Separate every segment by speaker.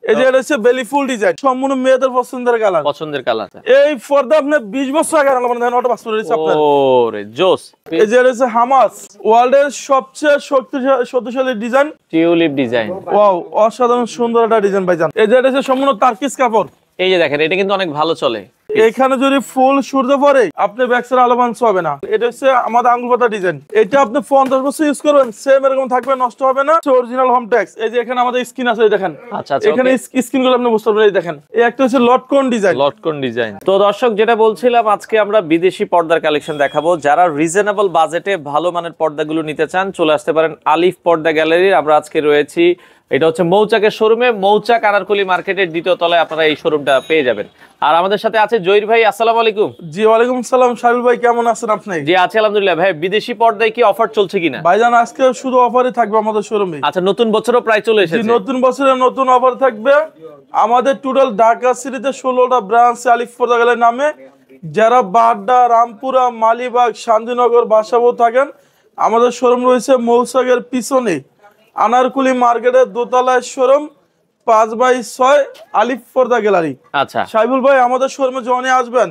Speaker 1: এই যে এটা হচ্ছে বেলি ফুল ডিজাইন, সম্পূর্ণ মেয়েদের পছন্দের কালার। এই পর্দা আপনি 20 বছর আগে আনলাম, মানে ওটা বাস্তব রয়েছে আপনার।
Speaker 2: ওরে জোস।
Speaker 1: এই যে এটা হচ্ছে হামাস, ওয়ার্ল্ডের সবচেয়ে শক্তিশালী ডিজাইন,
Speaker 2: টিউলিপ ডিজাইন।
Speaker 1: ওয়াও, অসাধারণ সুন্দর একটা ডিজাইন ভাইজান। এই যে এটা হচ্ছে সম্পূর্ণ তার্কিস কাপড়।
Speaker 2: এই যে দেখেন, এটা কিন্তু অনেক ভালো চলে।
Speaker 1: এখানে যদি ফুল সূর্য পরে আপনি ব্যাকসাইড আলো বাঞ্চ হবে না। এটা হচ্ছে আমাদের আঙ্গুল পাতা ডিজাইন। এটা আপনি 50 বছর ইউজ করবেন, সেম এরকম থাকবে, নষ্ট হবে না। Original home tax. এই যে এখানে আমাদের স্ক্রিন আছে, দেখেন।
Speaker 2: আচ্ছা,
Speaker 1: এখানে স্ক্রিন গুলো আপনি বুঝতে পারবেন। এই দেখেন, এই একটা হচ্ছে লটকন ডিজাইন।
Speaker 2: তো দর্শক, যেটা বলছিলাম, আজকে আমরা বিদেশি পর্দার কালেকশন দেখাবো। যারা রিজনেবল বাজেটে ভালো মানের পর্দাগুলো নিতে চান, চলে আসতে পারেন আলিফ পর্দা গ্যালারির। আমরা আজকে রয়েছি, এটা হচ্ছে মৌচাকের শোরুমে, মৌচাক আনারকুলি মার্কেটের 2য় তলায় আপনারা এই শোরুমটা পেয়ে যাবেন। আর আমাদের সাথে আছে জহির ভাই। আসসালামু আলাইকুম।
Speaker 1: জি ওয়ালাইকুম সালাম। শাহিল ভাই কেমন আছেন আপনি?
Speaker 2: জি আছি আলহামদুলিল্লাহ। ভাই, বিদেশি পর্দায় কি অফার চলছে কিনা?
Speaker 1: ভাইজান আজকে শুধু অফারই থাকবে আমাদের শোরুমে।
Speaker 2: আচ্ছা, নতুন বছরও প্রায় চলে এসেছে।
Speaker 1: নতুন বছরে নতুন অফার থাকবে। আমাদের টোটাল ঢাকা সিটিতে 16টা ব্রাঞ্চ আলিফ পর্দা গ্যালারির নামে। যারা বাড্ডা, রামপুরা, মালিবাগ, শান্তিনগর, বাসাবো থাকেন, আমাদের শোরুম রয়েছে মৌচাকের পিছনে আনারকুলি মার্কেটের দোতলায় শোরুম, 5/6 আলিফ পর্দা গ্যালারি।
Speaker 2: আচ্ছা
Speaker 1: সাইবুল ভাই, আমাদের শোরুমে যখনই আসবেন,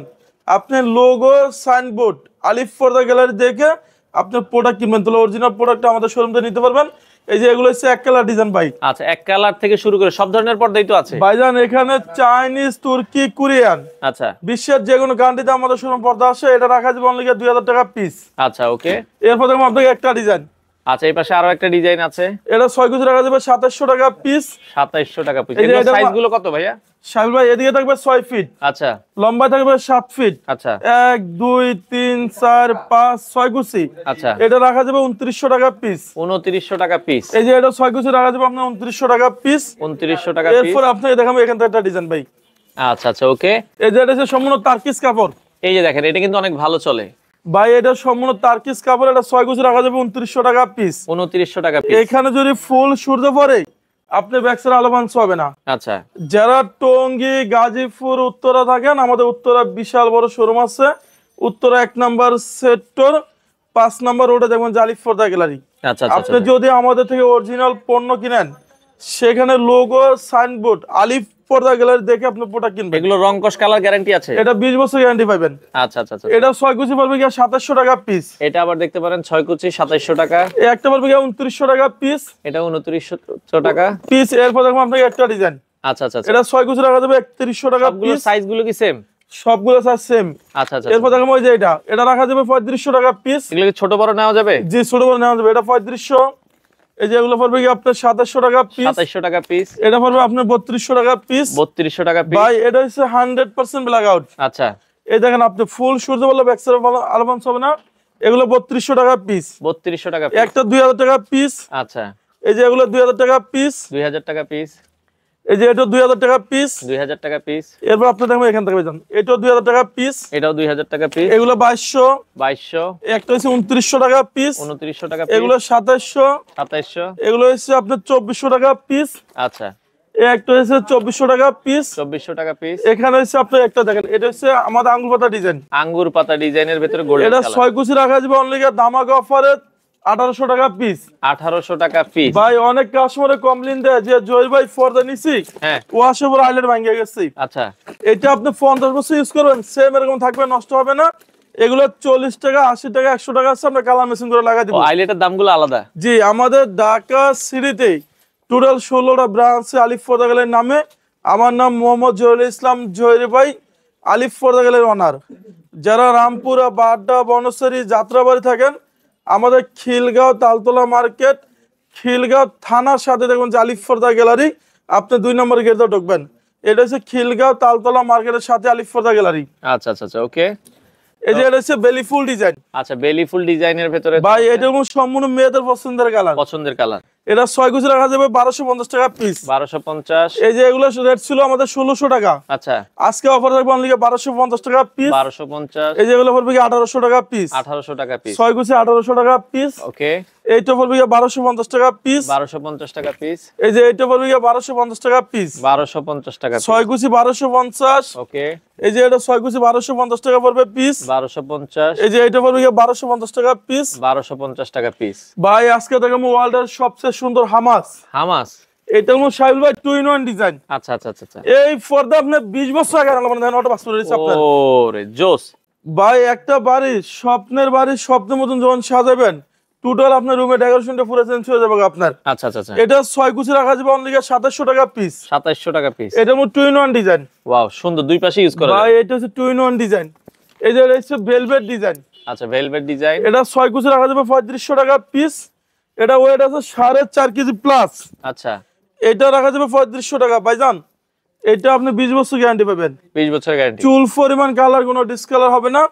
Speaker 1: আপনি লোগো, সাইনবোর্ড, আলিফ পর্দা গ্যালারি দেখে আপনি প্রোডাক্ট কিনবেন, তাহলে অরিজিনাল প্রোডাক্ট আমাদের শোরুম থেকে নিতে পারবেন। এই যে এগুলো হচ্ছে এক কালার ডিজাইন ভাই।
Speaker 2: আচ্ছা, এক কালার থেকে শুরু করে সব ধরনের পর্দাই তো আছে
Speaker 1: ভাইজান। এখানে চাইনিজ, তুর্কি, কোরিয়ান,
Speaker 2: আচ্ছা,
Speaker 1: বিশ্বের যে কোনো কান্ট্রিতে আমাদের শোরুম পর্দা আসে। এটা রাখা যাবে অনলি 2000 টাকা পিস।
Speaker 2: আচ্ছা ওকে।
Speaker 1: এরপর দেখুন আপনাকে একটা ডিজাইন।
Speaker 2: আচ্ছা, এই পাশে আরো একটা ডিজাইন আছে।
Speaker 1: এটা 6 কুচি রাখা যাবে 2700 টাকা পিস।
Speaker 2: 2700 টাকা পিস। এর সাইজ গুলো কত ভাইয়া?
Speaker 1: সাহেব ভাই, এদিকে থাকবে 6 ফিট,
Speaker 2: আচ্ছা,
Speaker 1: লম্বা থাকবে 7 ফিট,
Speaker 2: আচ্ছা
Speaker 1: 1 2 3 4 5 6 কুচি।
Speaker 2: আচ্ছা,
Speaker 1: এটা রাখা যাবে 2900 টাকা পিস।
Speaker 2: 2900 টাকা পিস।
Speaker 1: এই যে এটা 6 কুচি রাখা যাবে আপনার 2900 টাকা পিস।
Speaker 2: 2900 টাকা পিস।
Speaker 1: এরপর আপনাকে দেখাবো এখান থেকে একটা ডিজাইন ভাই।
Speaker 2: আচ্ছা আচ্ছা ওকে।
Speaker 1: এই যে এটা হচ্ছে সম্পূর্ণ তার্কিস কাপড়।
Speaker 2: এই যে দেখেন, এটা কিন্তু অনেক ভালো চলে
Speaker 1: ভাই। এটা সম্পূর্ণ তার্কিস কাপড়। এটা 6 কুচি রাখা যাবে 2900 টাকা পিস।
Speaker 2: 2900 টাকা পিস।
Speaker 1: এখানে যদি ফুল সূর্য পরে আপনি ব্যাকসাইড আলো বাঞ্চ হবে না।
Speaker 2: আচ্ছা,
Speaker 1: যারা টঙ্গী, গাজীপুর, উত্তরা থাকেন, আমাদের উত্তরা বিশাল বড় শোরুম আছে। উত্তরা 1 নম্বর সেক্টর 5 নম্বর রোডে দেখবেন আলিফ পর্দা গ্যালারি।
Speaker 2: আচ্ছা,
Speaker 1: আপনি যদি আমাদের থেকে অরিজিনাল পণ্য কিনেন, সেখানে লোগো, সাইনবোর্ড, আলিফ পর্দা গ্যালারি দেখে আপনি প্রোডাক্ট কিনবেন।
Speaker 2: এগুলো রং কস কালার গ্যারান্টি আছে?
Speaker 1: এটা 20 বছর গ্যারান্টি পাবেন।
Speaker 2: আচ্ছা আচ্ছা আচ্ছা।
Speaker 1: এটা 6 কুচি পড়বে কি 2700 টাকা পিস।
Speaker 2: এটা আবার দেখতে পারেন 6 কুচি 2700 টাকা।
Speaker 1: একটা পড়বে কি 2900 টাকা পিস।
Speaker 2: এটা 2900 টাকা
Speaker 1: পিস। এরপর দেখুন আপনাকে একটা ডিজাইন।
Speaker 2: আচ্ছা আচ্ছা।
Speaker 1: এটা 6 কুচি রাখা যাবে 3100 টাকা পিস।
Speaker 2: সাইজ গুলো কি সেম?
Speaker 1: সবগুলো সাইজ সেম।
Speaker 2: আচ্ছা আচ্ছা।
Speaker 1: এরপর দেখো ওই যে এটা রাখা যাবে 3500 টাকা পিস।
Speaker 2: এগুলো কি ছোট বড় নেওয়া যাবে?
Speaker 1: জি, ছোট বড় নেওয়া যাবে। এটা 3500। এই যে এগুলো পড়বে কি আপনার 2700 টাকা পিস।
Speaker 2: 2700 টাকা পিস।
Speaker 1: এটা পড়বে আপনার 3200 টাকা পিস।
Speaker 2: 3200 টাকা পিস।
Speaker 1: ভাই এটা হচ্ছে 100% ব্ল্যাক আউট।
Speaker 2: আচ্ছা,
Speaker 1: এই দেখেন, আপনি ফুল সূর্য বলে ব্যাকসাইড আলো বাঞ্চ হবে না। এগুলো 3200 টাকা পিস।
Speaker 2: 3200 টাকা পিস।
Speaker 1: একটা 2000 টাকা পিস।
Speaker 2: আচ্ছা,
Speaker 1: এই যে এগুলো 2000 টাকা পিস।
Speaker 2: 2000 টাকা পিস।
Speaker 1: এই যে এটা 2000 টাকা পিস।
Speaker 2: 2000 টাকা পিস।
Speaker 1: এরপর আপনি দেখবেন এখান থেকে যান, এটাও 2000 টাকা পিস।
Speaker 2: এটাও 2000 টাকা পিস।
Speaker 1: এগুলো 2200।
Speaker 2: 2200।
Speaker 1: একটা হচ্ছে 2900 টাকা পিস।
Speaker 2: 2900 টাকা পিস।
Speaker 1: এগুলো 2700।
Speaker 2: 2700।
Speaker 1: এগুলো হচ্ছে আপনার 2400 টাকা পিস।
Speaker 2: আচ্ছা,
Speaker 1: একটা হচ্ছে 2400 টাকা পিস।
Speaker 2: 2400 টাকা পিস।
Speaker 1: এখানে হচ্ছে আপনার একটা দেখেন, এটা হচ্ছে আমাদের আঙ্গুর পাতা ডিজাইন।
Speaker 2: আঙ্গুর পাতা ডিজাইনের ভিতরে গোল্ডেন
Speaker 1: এটা
Speaker 2: কালার।
Speaker 1: 6 কুচি রাখা যাবে অনলি ধামাকা অফারে 1800 টাকা পিস।
Speaker 2: 1800 টাকা পিস।
Speaker 1: ভাই অনেক কাস্টমারে কমপ্লেইন দেয় যে জয় ভাই পর্দা নিছি,
Speaker 2: হ্যাঁ,
Speaker 1: ওয়াশের পর আইলেট ভাঙে গেছে।
Speaker 2: আচ্ছা,
Speaker 1: এটা আপনি 50 বছর ইউজ করবেন, সেম এরকম থাকবে, নষ্ট হবে না। এগুলো 40 টাকা, 80 টাকা, 100 টাকা আছে। আমরা কালার মেশিন করে লাগাই দিব।
Speaker 2: আইলেটের দামগুলো আলাদা?
Speaker 1: জি, আমাদের ঢাকা সিটিতে টোটাল 16টা ব্রাঞ্চ আলিফ পর্দা গ্যালারির নামে। আমার নাম মোহাম্মদ জহিরুল ইসলাম জহির ভাই, আলিফ পর্দা গ্যালারির অনার। যারা রামপুরা, বাড্ডা, বনশ্রী, যাত্রাবাড়ি থাকেন, আমাদের খিলগাঁও তালতলা মার্কেট, খিলগাঁও থানার সাথে দেখুন যে আলিফ পর্দা গ্যালারি। আপনি 2 নম্বর গেটে ঢুকবেন। এটা হচ্ছে খিলগাঁও তালতলা মার্কেটের সাথে আলিফ পর্দা গ্যালারি।
Speaker 2: আচ্ছা আচ্ছা আচ্ছা ওকে।
Speaker 1: এই যে এটা হচ্ছে বেলি ফুল ডিজাইন।
Speaker 2: আচ্ছা, বেলি ফুল ডিজাইনের ভিতরে
Speaker 1: ভাই এটা সম্পূর্ণ মেয়েদের পছন্দের কালার। এটা 6 কুচি রাখা যাবে 1250 টাকা পিস।
Speaker 2: 1250।
Speaker 1: এই যে এগুলো রেট ছিল আমাদের 1600 টাকা।
Speaker 2: আচ্ছা,
Speaker 1: আজকে অফার থাকবে অনলি 1250 টাকা পিস।
Speaker 2: 1250।
Speaker 1: এই যে এগুলো পড়বে কি 1800 টাকা পিস।
Speaker 2: 1800 টাকা পিস।
Speaker 1: 6 কুচি 1800 টাকা পিস।
Speaker 2: ওকে।
Speaker 1: এইটা পড়বে কি 1250 টাকা পিস।
Speaker 2: 1250 টাকা পিস।
Speaker 1: এই যে এইটা পড়বে কি 1250 টাকা পিস।
Speaker 2: 1250 টাকা পিস।
Speaker 1: 6 কুচি 1250।
Speaker 2: ওকে।
Speaker 1: এই যে এটা 6 কুচি 1250 টাকা পড়বে পিস।
Speaker 2: 1250।
Speaker 1: এই যে এটা পড়বে কি 1250 টাকা পিস।
Speaker 2: 1250 টাকা পিস।
Speaker 1: ভাই আজকে দেখো ওয়ার্ল্ডের সবচেয়ে সুন্দর হামাস। এটা হলো সাহেব ভাই 2-in-1 ডিজাইন।
Speaker 2: আচ্ছা আচ্ছা আচ্ছা আচ্ছা।
Speaker 1: এই পর্দা আপনি 20 বছর আগে আনলাম, মানে ওটা পাস করে দিয়েছে আপনার।
Speaker 2: ওরে জোস
Speaker 1: ভাই একটা বাড়ি, স্বপ্নের বাড়ি, স্বপ্নের মতন যখন সাজাবেন, টোটাল আপনার রুমে ডেকোরেশনটা পুরো চেঞ্জ হয়ে যাবে আপনার।
Speaker 2: আচ্ছা আচ্ছা আচ্ছা।
Speaker 1: এটা 6 কুচি রাখা যাবে অনলি 2700 টাকা পিস।
Speaker 2: 2700 টাকা পিস।
Speaker 1: এটা হলো 2-in-1 ডিজাইন।
Speaker 2: ওয়াও সুন্দর, দুই পাশে ইউজ করা
Speaker 1: ভাই
Speaker 2: যায়।
Speaker 1: এটা হচ্ছে 2-in-1 ডিজাইন। এই যে এটা হচ্ছে ভেলভেট ডিজাইন।
Speaker 2: আচ্ছা ভেলভেট ডিজাইন।
Speaker 1: এটা 6 কুচি রাখা যাবে 3500 টাকা পিস। এটা ওয়েট আছে 4.5 কেজি প্লাস।
Speaker 2: আচ্ছা
Speaker 1: এটা রাখা যাবে 3500 টাকা ভাইজান। এটা আপনি 20 বছর গ্যারান্টি পাবেন।
Speaker 2: 20 বছর গ্যারান্টি।
Speaker 1: চুল পরিমাণ কালার কোনো ডিসকালার হবে না।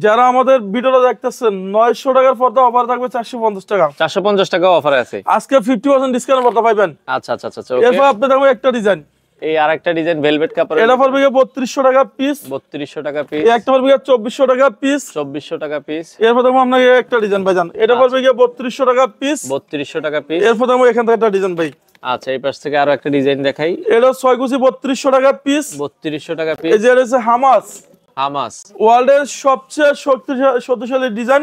Speaker 1: যারা আমাদের ভিডিওটা দেখতেছেন 900 টাকার পর্দা অফার থাকবে 450 টাকা।
Speaker 2: 450 টাকা অফারে আছে
Speaker 1: আজকে 50% ডিসকাউন্ট পর্দা পাবেন।
Speaker 2: আচ্ছা আচ্ছা আচ্ছা।
Speaker 1: এরপর আপনি দেখবেন একটা ডিজাইন,
Speaker 2: এই আরেকটা ডিজাইন ভেলভেট কাপড়।
Speaker 1: এটা পড়বে 3200 টাকা পিস।
Speaker 2: 3200 টাকা পিস।
Speaker 1: এই একটা পড়বে 2400 টাকা পিস।
Speaker 2: 2400 টাকা পিস।
Speaker 1: এরপর দেখবো আপনাকে একটা ডিজাইন ভাইজান, এটা পড়বে 3200 টাকা পিস।
Speaker 2: 3200 টাকা পিস।
Speaker 1: এরপর দেখবো এখান থেকে একটা ডিজাইন ভাই।
Speaker 2: আচ্ছা এই পাশ থেকে আরো একটা ডিজাইন দেখাই।
Speaker 1: এটা 6 কুচি 3200 টাকা পিস।
Speaker 2: 3200 টাকা পিস।
Speaker 1: এই যে এটা হচ্ছে হামাস,
Speaker 2: হামাস
Speaker 1: ওয়ার্ল্ডের সবচেয়ে শক্তিশালী ডিজাইন।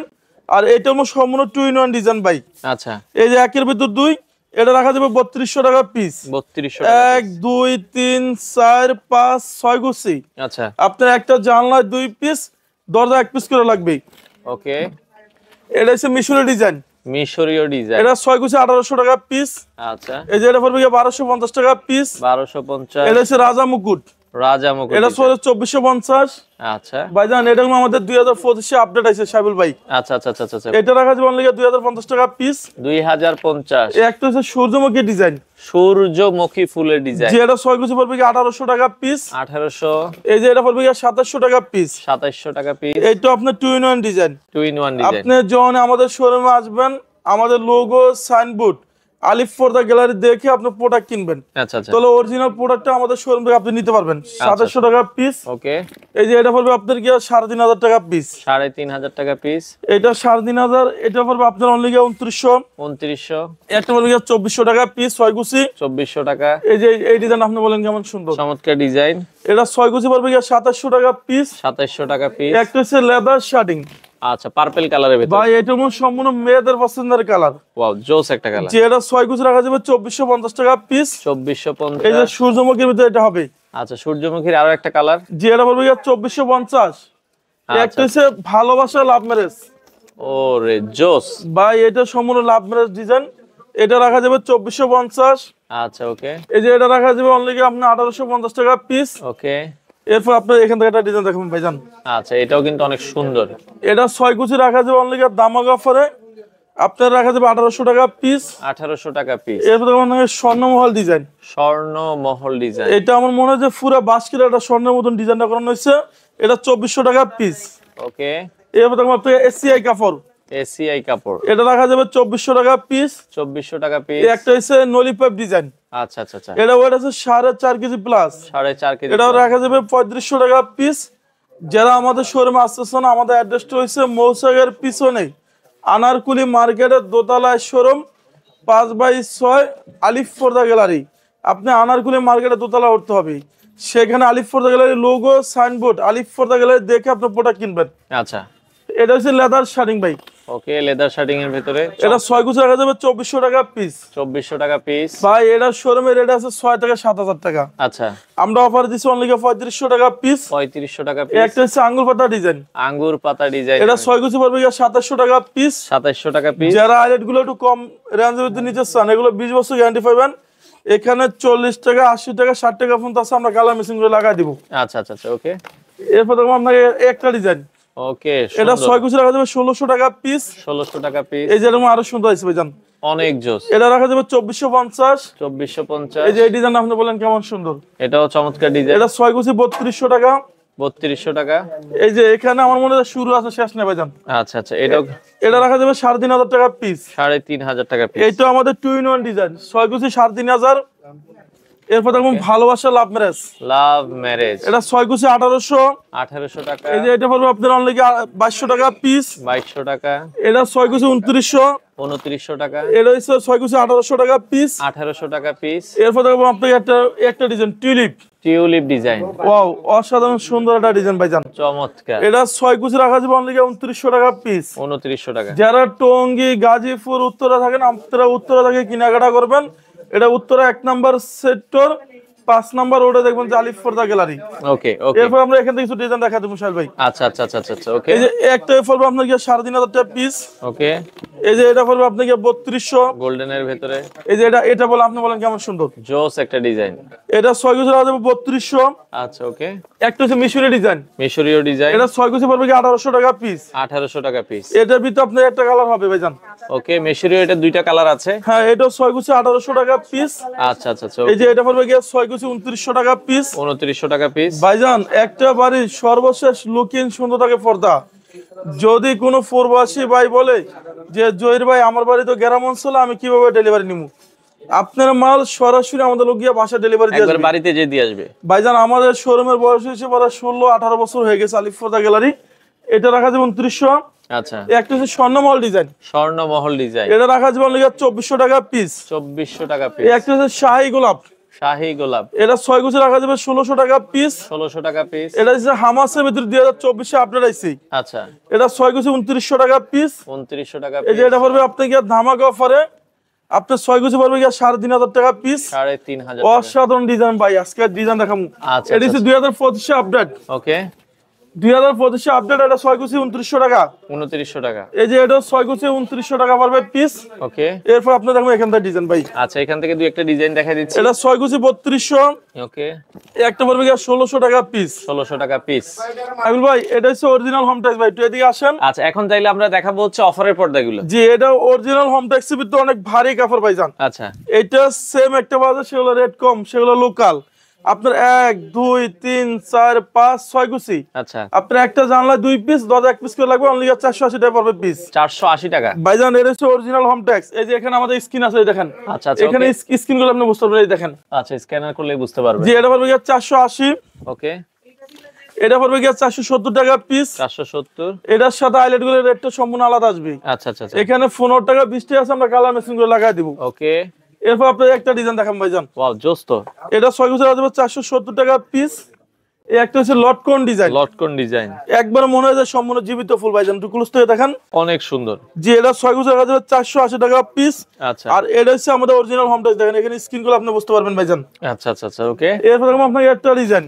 Speaker 1: আর এটা হলো সম্পূর্ণ 2-in-1 ডিজাইন ভাই।
Speaker 2: আচ্ছা
Speaker 1: এই যে একের ভিতর দুই, এটা রাখা যাবে 3200 টাকা পিস।
Speaker 2: 3200 টাকা
Speaker 1: 1 2 3 4 5 6 কুচি।
Speaker 2: আচ্ছা
Speaker 1: আপনার একটা জানলায় 2 পিস, দরজা 1 পিস করে লাগবে।
Speaker 2: ওকে।
Speaker 1: এটা হচ্ছে মিশরি ডিজাইন।
Speaker 2: মিশরীয় ডিজাইন।
Speaker 1: এটা 6 কুচি 1800 টাকা পিস।
Speaker 2: আচ্ছা
Speaker 1: এই যে এটা পড়বে 1250 টাকা পিস।
Speaker 2: 1250।
Speaker 1: এটা হচ্ছে রাজা মুকুট,
Speaker 2: রাজা মুকুট।
Speaker 1: এটা 2450।
Speaker 2: আচ্ছা
Speaker 1: ভাইজান এটা হলো আমাদের 2025 এ আপডেট আছে সাইবুল ভাই।
Speaker 2: আচ্ছা আচ্ছা আচ্ছা আচ্ছা।
Speaker 1: এটা রাখা যাবে অনলি 2050 টাকা পিস।
Speaker 2: 2050।
Speaker 1: এই একটা হচ্ছে সূর্যমুখী ডিজাইন,
Speaker 2: সূর্যমুখী ফুলের ডিজাইন।
Speaker 1: যে এটা 6 কুচি পড়বে 1800 টাকা পিস।
Speaker 2: 1800।
Speaker 1: এই যে এটা পড়বে 2700 টাকা পিস।
Speaker 2: 2700 টাকা পিস।
Speaker 1: এইটা আপনার 2-in-1 ডিজাইন।
Speaker 2: 2-in-1 design.
Speaker 1: আপনি যখন আমাদের শোরুমে আসবেন, আমাদের লোগো সাইনবোর্ড আলিফ পর্দা গ্যালারি দেখে আপনি প্রোডাক্ট কিনবেন,
Speaker 2: আচ্ছা আচ্ছা।
Speaker 1: তাহলে অরিজিনাল প্রোডাক্টটা আমাদের শোরুম থেকে আপনি নিতে পারবেন। 2700 টাকা পিস।
Speaker 2: ওকে।
Speaker 1: এই যে এটা পড়বে আপনার কি 3500 টাকা পিস।
Speaker 2: 3500 টাকা পিস।
Speaker 1: এটা 3500। এটা পড়বে আপনার অনলি 2900।
Speaker 2: 2900।
Speaker 1: একটা পড়বে 2400 টাকা পিস 6 কুচি।
Speaker 2: 2400 টাকা।
Speaker 1: এই যে এই ডিজাইন আপনি বলেন কেমন সুন্দর,
Speaker 2: চমৎকার ডিজাইন।
Speaker 1: এটা 6 কুচি পড়বে 2700 টাকা পিস।
Speaker 2: 2700 টাকা পিস।
Speaker 1: একটা হচ্ছে লেদার শার্টিং।
Speaker 2: আচ্ছা পার্পল কালারের ভিতর।
Speaker 1: ভাই এটা সম্পূর্ণ মেয়েদের পছন্দের কালার।
Speaker 2: ওয়াও জোস একটা কালার।
Speaker 1: যে এটা 6 কুচি রাখা যাবে 2450 টাকা পিস।
Speaker 2: 2450।
Speaker 1: এই যে সূর্যমুখীর ভিতরে এটা হবে।
Speaker 2: আচ্ছা সূর্যমুখীর আরো একটা কালার।
Speaker 1: যে এটা পড়বে 2450। একটা হচ্ছে ভালোবাসা লাভ ম্যারেজ।
Speaker 2: ওরে জোস।
Speaker 1: ভাই এটা সম্পূর্ণ লাভ ম্যারেজ ডিজাইন। এটা রাখা যাবে 2450।
Speaker 2: আচ্ছা ওকে।
Speaker 1: এই যে এটা রাখা যাবে অনলি আপনার 1850 টাকা পিস।
Speaker 2: ওকে।
Speaker 1: এরপর আপনার এখান থেকে একটা ডিজাইন দেখবেন ভাইজান।
Speaker 2: আচ্ছা এটাও কিন্তু অনেক সুন্দর।
Speaker 1: এটা 6 কুচি রাখা যাবে অনলি দামাক অফারে, আপনার রাখা যাবে 1800 টাকা পিস।
Speaker 2: 1800 টাকা পিস।
Speaker 1: এরপর দেখবেন স্বর্ণমহল ডিজাইন।
Speaker 2: স্বর্ণমহল ডিজাইন।
Speaker 1: এটা আমার মনে হয় যে পুরো বাস্কের একটা স্বর্ণের মতন ডিজাইনটা করানো হয়েছে। এটা 2400 টাকা পিস।
Speaker 2: ওকে।
Speaker 1: এরপর দেখবেন আপনার এসিআই কাপড়।
Speaker 2: এসিআই কাপড়।
Speaker 1: এটা রাখা যাবে 2400 টাকা পিস।
Speaker 2: 2400 টাকা পিস।
Speaker 1: একটা হচ্ছে নলিপাইপ ডিজাইন।
Speaker 2: আচ্ছা আচ্ছা আচ্ছা।
Speaker 1: এটা ওয়েট আছে 4.5 কেজি প্লাস।
Speaker 2: 4.5 কেজি।
Speaker 1: এটা রাখা যাবে 3500 টাকা পিস। যারা আমাদের শোরুমে আসতেছেন, আমাদের অ্যাড্রেসটা হচ্ছে মৌসাগের পিছনে আনারকুলি মার্কেটের দোতলায় শোরুম, 5/6 আলিফ পর্দা গ্যালারি। আপনি আনারকুলি মার্কেটের দোতলা উঠতে হবে, সেখানে আলিফ পর্দা গ্যালারি লোগো সাইনবোর্ড আলিফ পর্দা গ্যালারি দেখে আপনি প্রোডাক্ট কিনবেন।
Speaker 2: আচ্ছা
Speaker 1: এটা হচ্ছে লেদার শার্টিং ভাই।
Speaker 2: ওকে লেদার শার্টিং এর ভিতরে।
Speaker 1: এটা 6 কুচি রাখা যাবে 2400 টাকা পিস।
Speaker 2: 2400 টাকা পিস।
Speaker 1: ভাই এটা শোরুমের রেট আছে 6 থেকে 7000 টাকা।
Speaker 2: আচ্ছা
Speaker 1: আমরা অফার দিচ্ছি অনলি 3500 টাকা পিস।
Speaker 2: 3500 টাকা পিস।
Speaker 1: একটা হচ্ছে আঙ্গুর পাতা ডিজাইন।
Speaker 2: আঙ্গুর পাতা ডিজাইন।
Speaker 1: এটা 6 কুচি পড়বে 2700 টাকা পিস।
Speaker 2: 2700 টাকা পিস।
Speaker 1: যারা আইলেট গুলো একটু কম রেঞ্জের মধ্যে নিতে চান, এগুলো 20 বছর গ্যারান্টি পাবেন। এখানে 40 টাকা 80 টাকা 60 টাকা পর্যন্ত আছে, আমরা কালার মেশিন করে লাগাই দিব।
Speaker 2: আচ্ছা আচ্ছা আচ্ছা ওকে।
Speaker 1: এরপর দেখো আপনাকে একটা ডিজাইন।
Speaker 2: ওকে
Speaker 1: এটা 6 কুচি রাখা যাবে 1600 টাকা পিস।
Speaker 2: 1600 টাকা পিস।
Speaker 1: এই যে এরকম আরো সুন্দর আছে ভাইজান,
Speaker 2: অনেক জোস।
Speaker 1: এটা রাখা যাবে 2450।
Speaker 2: 2450।
Speaker 1: এই যে এই ডিজাইন আপনি বলেন কেমন সুন্দর,
Speaker 2: এটাও চমৎকার ডিজাইন।
Speaker 1: এটা 6 কুচি 3200 টাকা।
Speaker 2: 3200 টাকা।
Speaker 1: এই যে এখানে আমার মনে হয় শুরু আছে শেষ নেই ভাইজান।
Speaker 2: আচ্ছা আচ্ছা এটাও
Speaker 1: এটা রাখা যাবে 3500 টাকা পিস।
Speaker 2: 3500 টাকা পিস।
Speaker 1: এইটা আমাদের 2-in-1 ডিজাইন, 6 কুচি 3500। এরপর দেখুন ভালোবাসা লাভ ম্যারেজ।
Speaker 2: Love marriage.
Speaker 1: এটা 6 কুচি 1800।
Speaker 2: 1800 টাকা।
Speaker 1: এই যে এটা পড়বে আপনার অনলি 2200 টাকা পিস।
Speaker 2: 2200 টাকা।
Speaker 1: এটা 6 কুচি 2900।
Speaker 2: 2900 টাকা।
Speaker 1: এটা হচ্ছে 6 কুচি 1800 টাকা পিস।
Speaker 2: 1800 টাকা পিস।
Speaker 1: এরপর দেখবো আপনাকে একটা design tulip.
Speaker 2: Tulip design.
Speaker 1: Wow অসাধারণ সুন্দর একটা ডিজাইন ভাইজান।
Speaker 2: চমৎকার।
Speaker 1: এটা 6 কুচি রাখা যাবে অনলি 2900 টাকা পিস।
Speaker 2: 2900 টাকা।
Speaker 1: যারা টঙ্গী গাজীপুর উত্তরা থাকেন, আপনারা উত্তরা থেকে কেনাকাটা করবেন, এটা উত্তরা 1 নাম্বার সেক্টর 5 নাম্বার রোডে দেখবেন যে আলিফ পর্দা গ্যালারি।
Speaker 2: ওকে ওকে।
Speaker 1: এরপর আমরা এখান থেকে কিছু ডিজাইন দেখা দেবো শাল ভাই।
Speaker 2: আচ্ছা আচ্ছা আচ্ছা আচ্ছা ওকে।
Speaker 1: এই যে একটা পড়বে আপনার কি 3,500 টাকা পিস।
Speaker 2: ওকে।
Speaker 1: এই যে এটা পড়বে আপনার কি 3200
Speaker 2: গোল্ডেনের ভিতরে।
Speaker 1: এই যে এটা বলে আপনি বলেন কেমন সুন্দর
Speaker 2: জোস একটা ডিজাইন।
Speaker 1: এটা 6 গুছি রাখা যাবে 3200।
Speaker 2: আচ্ছা ওকে।
Speaker 1: একটা হচ্ছে মিশরি ডিজাইন,
Speaker 2: মিশরীয় ডিজাইন।
Speaker 1: এটা 6 গুছি পড়বে কি 1800 টাকা পিস।
Speaker 2: 1800 টাকা পিস।
Speaker 1: এটার ভিতরে আপনার একটা কালার হবে ভাইজান।
Speaker 2: ওকে, মিশরীয় এটা দুইটা কালার আছে।
Speaker 1: হ্যাঁ, এটা 6 গুছি 1800 টাকা পিস।
Speaker 2: আচ্ছা আচ্ছা আচ্ছা।
Speaker 1: এই যে এটা পড়বে কি 6 গুছি 2900 টাকা পিস।
Speaker 2: 2900 টাকা পিস।
Speaker 1: ভাইজান একটা বাড়ির সর্বশেষ লুকিং সুন্দর থাকে পর্দা। যদি কোনো প্রবাসী ভাই বলে যে জহির ভাই আমার বাড়ি তো গ্রাম অঞ্চলে, আমি কিভাবে ডেলিভারি নিব, আপনার মাল সরাসরি আমাদের লোক গিয়ে বাসা ডেলিভারি দিয়ে
Speaker 2: একবার
Speaker 1: আসবে।
Speaker 2: বাড়িতে যে দিয়ে আসবে।
Speaker 1: ভাইজান আমাদের শোরুমের বয়স হয়েছে প্রায় 16-18 বছর হয়ে গেছে আলিফ পর্দা গ্যালারি। এটা রাখা যাবে 2900।
Speaker 2: আচ্ছা।
Speaker 1: একটা হচ্ছে স্বর্ণমহল ডিজাইন,
Speaker 2: স্বর্ণমহল ডিজাইন।
Speaker 1: এটা রাখা যাবে 2400 টাকা পিস।
Speaker 2: 2400 টাকা পিস।
Speaker 1: একটা হচ্ছে শাহী গোলাপ,
Speaker 2: শাহী গোলাপ।
Speaker 1: এটা 6 গুছি রাখা যাবে 1600 টাকা পিস।
Speaker 2: 1600 টাকা পিস।
Speaker 1: এটা হচ্ছে হামাসের ভিতরে 2024 এ আপডেট আইছে।
Speaker 2: আচ্ছা।
Speaker 1: এটা 6 গুছি 2900 টাকা পিস।
Speaker 2: 2900 টাকা
Speaker 1: এই যে
Speaker 2: পিস।
Speaker 1: এটা পড়বে আপনাকে ধামাকা অফারে আপনার 6 গুছি পড়বে কি 3500 টাকা পিস।
Speaker 2: 3500 টাকা।
Speaker 1: অসাধারণ ডিজাইন ভাই, আজকে ডিজাইন দেখামু।
Speaker 2: আচ্ছা,
Speaker 1: এটা হচ্ছে 2025 এ আপডেট।
Speaker 2: ওকে।
Speaker 1: 2025 এ আপডেট, এটা 6 গুছি 2900 টাকা।
Speaker 2: 2900 টাকা।
Speaker 1: এই যে এটা 6 গুছি 2900 টাকা পড়বে পিস।
Speaker 2: ওকে।
Speaker 1: এরপর আপনি দেখুন এখান থেকে ডিজাইন ভাই।
Speaker 2: আচ্ছা, এখান থেকে দুই একটা ডিজাইন দেখাই দিচ্ছি।
Speaker 1: এটা 6 গুছি 3200।
Speaker 2: ওকে।
Speaker 1: একটা পড়বে কি 1600 টাকা পিস।
Speaker 2: 1600 টাকা পিস।
Speaker 1: আবিল ভাই এটা হচ্ছে অরিজিনাল হোম ট্যাক্স ভাই, একটু এদিকে আসেন।
Speaker 2: আচ্ছা, এখন তাইলে আমরা দেখাবো হচ্ছে অফারের পর্দাগুলো।
Speaker 1: জি, এটা অরিজিনাল হোম ট্যাক্সের ভিতরে অনেক ভারী কাপড় ভাইজান।
Speaker 2: আচ্ছা।
Speaker 1: এটা সেম একটা বাজার, সেগুলো রেট কম, সেগুলো লোকাল। আপনার 1 2 3 4 5 6 গুছি।
Speaker 2: আচ্ছা।
Speaker 1: আপনার একটা জানলা 2 পিস, দরজা 1 পিস করে লাগবে, অনলি 480 টাকা পড়বে পিস।
Speaker 2: 480 টাকা
Speaker 1: ভাইজান এটা হচ্ছে অরিজিনাল হোম ট্যাক্স। এই যে এখানে আমাদের স্ক্রিন আছে, এই দেখেন।
Speaker 2: আচ্ছা আচ্ছা।
Speaker 1: এখানে স্ক্রিন গুলো আপনি বুঝতে পারবেন, এই দেখেন।
Speaker 2: আচ্ছা, স্ক্যানার করলে বুঝতে পারবে।
Speaker 1: জি, এটা পড়বে 480।
Speaker 2: ওকে।
Speaker 1: এটা পড়বে 470 টাকা পিস।
Speaker 2: 470।
Speaker 1: এটার সাথে হাইলাইট গুলোর রেটটা সম্পূর্ণ আলাদা আসবে।
Speaker 2: আচ্ছা আচ্ছা আচ্ছা।
Speaker 1: এখানে 15 টাকা 20 টাকা আছে, আমরা কালার মেশিন করে লাগাই দিব।
Speaker 2: ওকে।
Speaker 1: এরপর আপনাদের একটা ডিজাইন দেখাম ভাইজান।
Speaker 2: ওয়াও, জোস তো।
Speaker 1: এটা 6 গুছি রাখা যাবে 470 টাকা পিস। এই একটা হচ্ছে লটকন ডিজাইন,
Speaker 2: লটকন ডিজাইন।
Speaker 1: একবার মনে হয় যে সম্পূর্ণ জীবিত ফুল ভাইজান, একটু ক্লোজ থেকে দেখেন।
Speaker 2: অনেক সুন্দর।
Speaker 1: জি, এটা 6 গুছি রাখা যাবে 480 টাকা পিস।
Speaker 2: আচ্ছা
Speaker 1: আর এটা হচ্ছে আমাদের অরিজিনাল হোম ট্যাক্স, দেখেন এখানে স্ক্রিন গুলো আপনি বুঝতে পারবেন ভাইজান।
Speaker 2: আচ্ছা আচ্ছা আচ্ছা। ওকে।
Speaker 1: এরপর দেখুন আপনাকে একটা ডিজাইন,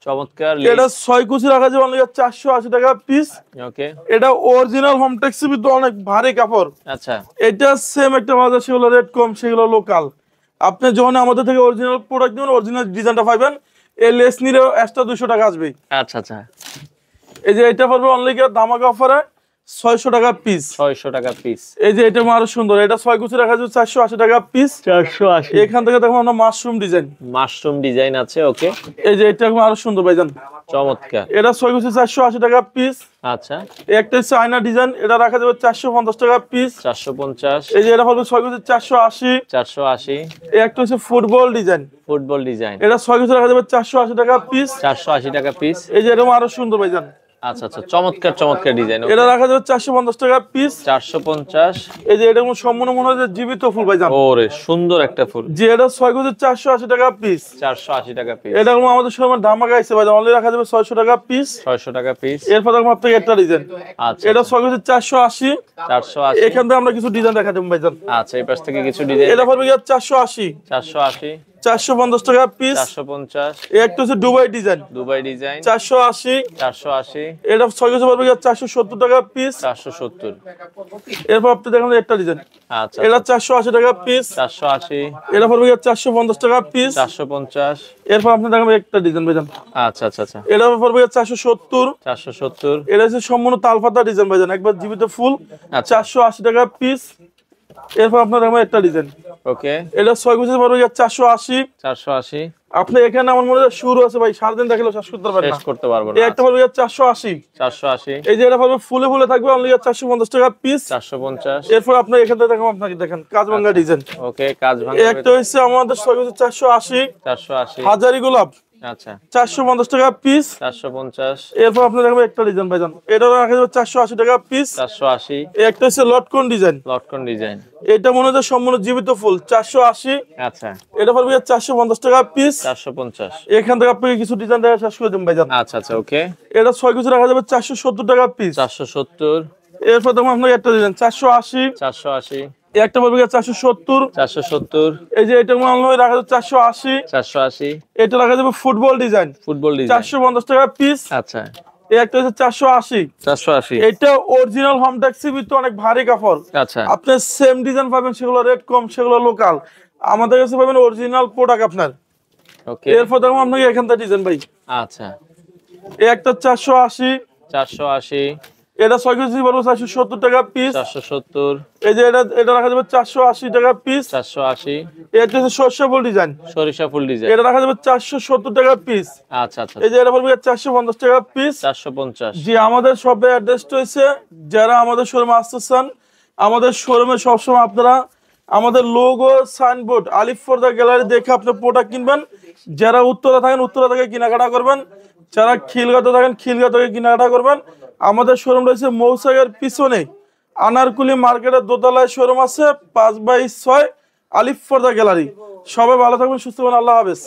Speaker 2: চমৎকার।
Speaker 1: এটা 6 গুছি রাখা যাবে অনলি 480 টাকা পিস।
Speaker 2: ওকে।
Speaker 1: এটা অরিজিনাল হোম ট্যাক্সের ভিতরে অনেক ভারী কাপড়।
Speaker 2: আচ্ছা।
Speaker 1: এটা সেম একটা বাজার, সেগুলো রেট কম, সেগুলো লোকাল। আপনি যখন আমাদের থেকে অরিজিনাল প্রোডাক্ট নেবেন, অরিজিনাল ডিজাইনটা পাবেন। এই লেস নিলে এক্সট্রা 200 টাকা আসবে।
Speaker 2: আচ্ছা আচ্ছা।
Speaker 1: এই যে এটা পড়বে অনলি ধামাকা অফারে 600 টাকা পিস।
Speaker 2: 600 টাকা পিস।
Speaker 1: এই যে এটা আরো সুন্দর, এটা 6 গুছি রাখা যাবে 480 টাকা পিস।
Speaker 2: 480।
Speaker 1: এখান থেকে দেখুন আমরা মাশরুম ডিজাইন,
Speaker 2: মাশরুম ডিজাইন আছে। ওকে।
Speaker 1: এই যে এটা আরো সুন্দর ভাইজান।
Speaker 2: চমৎকার।
Speaker 1: এটা 6 গুছি 480 টাকা পিস।
Speaker 2: আচ্ছা।
Speaker 1: একটা হচ্ছে আয়না ডিজাইন, এটা রাখা যাবে 450 টাকা পিস।
Speaker 2: 450।
Speaker 1: এই যে এটা পড়বে 6 গুছি 480।
Speaker 2: 480।
Speaker 1: একটা হচ্ছে ফুটবল ডিজাইন,
Speaker 2: ফুটবল ডিজাইন।
Speaker 1: এটা 6 গুছি রাখা যাবে 480 টাকা পিস।
Speaker 2: 480 টাকা পিস।
Speaker 1: এই যে এরকম আরো সুন্দর ভাইজান।
Speaker 2: আচ্ছা আচ্ছা, চমৎকার চমৎকার ডিজাইন।
Speaker 1: এটা রাখা যাবে 450 টাকা পিস।
Speaker 2: 450।
Speaker 1: এই যে এটা সম্পূর্ণ মনে হয় যে জীবিত ফুল ভাইজান।
Speaker 2: ওরে সুন্দর একটা ফুল।
Speaker 1: যে এটা 6 গুছি 480 টাকা পিস।
Speaker 2: 480 টাকা পিস।
Speaker 1: এটা আমাদের সময় ধামাকা আইছে ভাইজান, অনলি রাখা যাবে 600 টাকা পিস।
Speaker 2: 600 টাকা পিস।
Speaker 1: এরপর দেখুন আপনাকে একটা ডিজাইন,
Speaker 2: আচ্ছা।
Speaker 1: এটা 6 গুছি 480।
Speaker 2: 480।
Speaker 1: এখান থেকে আমরা কিছু ডিজাইন দেখা দেব ভাইজান।
Speaker 2: আচ্ছা, এই পাশ থেকে কিছু ডিজাইন।
Speaker 1: এটা পড়বে 480।
Speaker 2: 480।
Speaker 1: 450 টাকা পিস।
Speaker 2: 450।
Speaker 1: একটা হচ্ছে দুবাই ডিজাইন,
Speaker 2: দুবাই ডিজাইন।
Speaker 1: 480।
Speaker 2: 480।
Speaker 1: এটা 6 গুছি পড়বে 470 টাকা পিস।
Speaker 2: 470।
Speaker 1: এরপর আপনি দেখুন একটা ডিজাইন,
Speaker 2: আচ্ছা।
Speaker 1: এটা 480 টাকা পিস।
Speaker 2: 480।
Speaker 1: এটা পড়বে 450 টাকা পিস।
Speaker 2: 450।
Speaker 1: এরপর আপনি দেখেন একটা ডিজাইন ভাইজান,
Speaker 2: আচ্ছা আচ্ছা আচ্ছা।
Speaker 1: এটা পড়বে 470।
Speaker 2: 470।
Speaker 1: এটা হচ্ছে সম্পূর্ণ তালপাতা ডিজাইন ভাইজান, একবার জীবিত ফুল।
Speaker 2: আচ্ছা।
Speaker 1: 480 টাকা পিস। এরপর আপনার দেখেন একটা ডিজাইন,
Speaker 2: ওকে।
Speaker 1: এটা 6 গুছি পড়বে 480।
Speaker 2: 480।
Speaker 1: আপনি এখানে আমার মনে হয় শুরু আছে ভাই, সারাদিন দেখালেও শেষ করতে পারবেন না।
Speaker 2: শেষ করতে পারবো না।
Speaker 1: এই একটা পড়বে 480।
Speaker 2: 480।
Speaker 1: এই যে এটা পড়বে ফুলে ফুলে থাকবে, অনলি 450 টাকা পিস।
Speaker 2: 450।
Speaker 1: এরপর আপনি এখান থেকে দেখেন, আপনাকে দেখেন কাজভাঙ্গা ডিজাইন।
Speaker 2: ওকে, কাজ ভাঙা।
Speaker 1: একটা হচ্ছে আমাদের 6 গুছি 480।
Speaker 2: 480।
Speaker 1: হাজারি গোলাপ,
Speaker 2: আচ্ছা।
Speaker 1: 450 টাকা পিস।
Speaker 2: 450।
Speaker 1: এরপর আপনি দেখবেন একটা ডিজাইন ভাইজান, এটা রাখা যাবে 480 টাকা পিস।
Speaker 2: 480।
Speaker 1: একটা হচ্ছে লটকন ডিজাইন,
Speaker 2: লটকন ডিজাইন।
Speaker 1: এটা মনে হয় সম্পূর্ণ জীবিত ফুল, 480।
Speaker 2: আচ্ছা।
Speaker 1: এটা পড়বে 450 টাকা পিস।
Speaker 2: 450।
Speaker 1: এখান থেকে আপনাকে কিছু ডিজাইন দেখা শেষ করে দিন ভাইজান।
Speaker 2: আচ্ছা আচ্ছা। ওকে।
Speaker 1: এটা 6 গুছি রাখা যাবে 470 টাকা পিস।
Speaker 2: 470।
Speaker 1: এরপর দেখুন আপনাকে একটা ডিজাইন 480।
Speaker 2: 480।
Speaker 1: এই একটা পড়বে 470।
Speaker 2: 470।
Speaker 1: এই যে এটা মাল রাখা যাবে 480।
Speaker 2: 480।
Speaker 1: এটা রাখা যাবে ফুটবল ডিজাইন,
Speaker 2: ফুটবল ডিজাইন।
Speaker 1: 450 টাকা পিস।
Speaker 2: আচ্ছা।
Speaker 1: এই একটা হচ্ছে 480।
Speaker 2: 480।
Speaker 1: এটা অরিজিনাল হোম ট্যাক্সি ভিতরে অনেক ভারী কাপড়।
Speaker 2: আচ্ছা।
Speaker 1: আপনি সেম ডিজাইন পাবেন, সেগুলো রেট কম, সেগুলো লোকাল। আমাদের কাছে পাবেন অরিজিনাল প্রোডাক্ট আপনার।
Speaker 2: ওকে।
Speaker 1: এরপর দেখো আপনাকে এখান থেকে ডিজাইন ভাই।
Speaker 2: আচ্ছা।
Speaker 1: এই একটা 480।
Speaker 2: 480।
Speaker 1: এটা 6 কেজি পড়বে 470 টাকা পিস।
Speaker 2: 470।
Speaker 1: এই যে এটা রাখা যাবে 480 টাকা পিস।
Speaker 2: 480।
Speaker 1: এটা হচ্ছে সরষে ফুল ডিজাইন,
Speaker 2: সরিষা ফুল ডিজাইন।
Speaker 1: এটা রাখা যাবে 470 টাকা পিস।
Speaker 2: আচ্ছা আচ্ছা।
Speaker 1: এই যে এটা পড়বে 450 টাকা পিস।
Speaker 2: 450।
Speaker 1: জি, আমাদের শপের অ্যাড্রেসটা হচ্ছে, যারা আমাদের শোরুমে আসতে চান, আমাদের শোরুমে সবসময় আপনারা আমাদের লোগো সাইনবোর্ড আলিফ পর্দা গ্যালারি দেখে আপনি প্রোডাক্ট কিনবেন। যারা উত্তরা থাকেন উত্তরা থেকে কেনাকাটা করবেন, যারা খিলগাঁতে থাকেন খিলগাঁ থেকে কেনাকাটা করবেন। আমাদের শোরুম রয়েছে মৌসাগের পিছনে আনারকুলি মার্কেটের দোতলায় শোরুম আছে, 5/6 আলিফ পর্দা গ্যালারি। সবাই ভালো থাকবেন, সুস্থ থাকবেন, আল্লাহ হাফেজ।